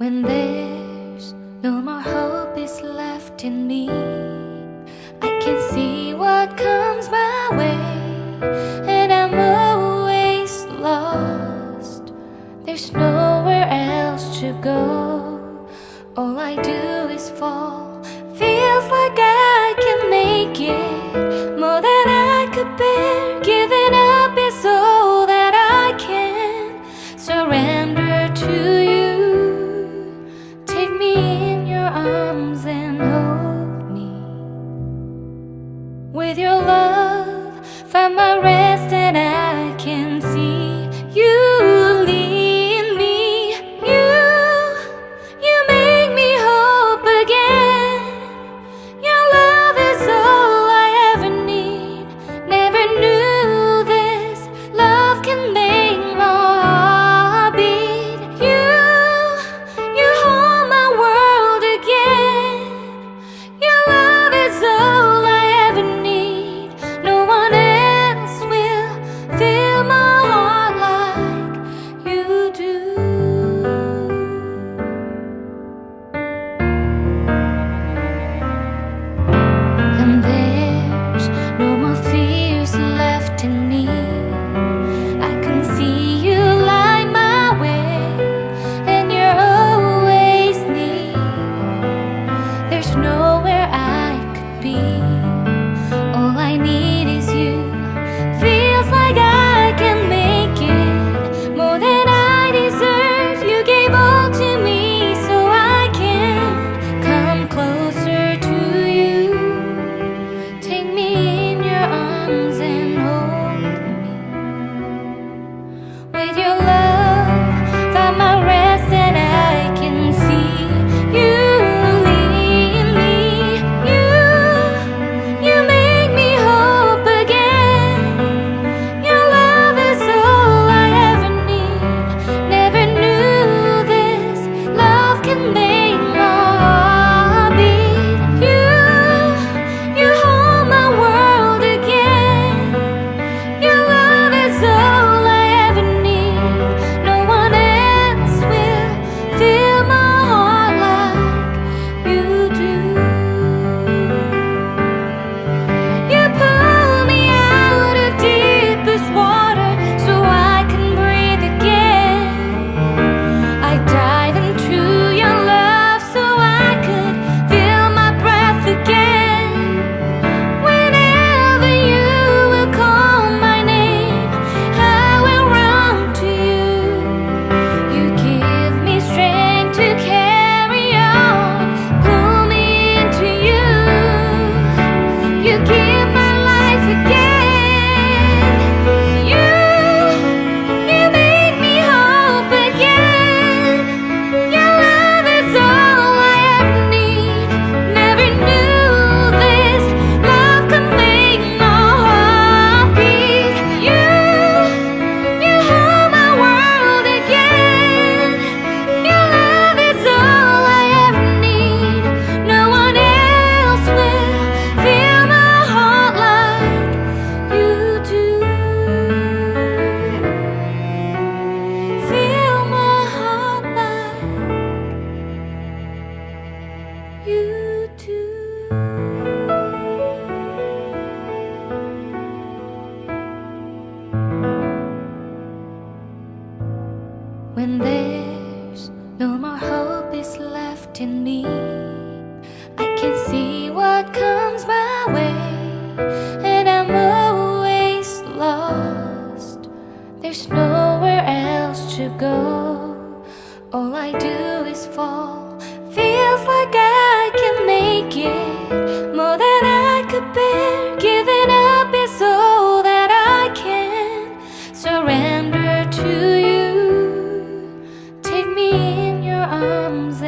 When there's no more hope is left in me, I can see what comes my way, and I'm always lost. There's nowhere else to go. All I do is fall. Feels like I can make it more than I could bear. Giving up is all that I can surrender to you. Take me in your arms and hold me. With your love, find my rest, and I can see you lead me. You make me hope again. Your love is all I ever need. Never knew this love can make my heart beat. You hold my world again. Your love is all I ever need. No one else will fill my heart like you do. And there's no more fears left in me. I can see you light my way, and you're always near. There's nowhere I could be. All I need is you. Feels like I can make it more than I deserve. You gave all to me so I can come closer to you. Take me in your arms and hold me. With your love, find my rest, and I can see you lead me. You make me hope again. Your love is all I ever need. Never knew this love can make my heart beat. You hold my world again. Your love is all I ever need. No one else will fill my heart like you do. You pull me out of deepest water so I can breathe again. I dive into your love so I could feel my breath again. Whenever you will call my name, I will run to you. You give me strength to carry on. Pull me into you. You give my life again. You make me hope again. Your love is all I ever need. Never knew this love could make my heart beat. You hold my world again. Your love is all I ever need. No one else will fill my heart like you do. Fill my heart like you do. When there's no more hope is left in me, I can see what comes my way, and I'm always lost. There's nowhere else to go. All I do is fall. Feels like I can make it more than I could bear. Giving up is all that I can surrender to you. Take me in your arms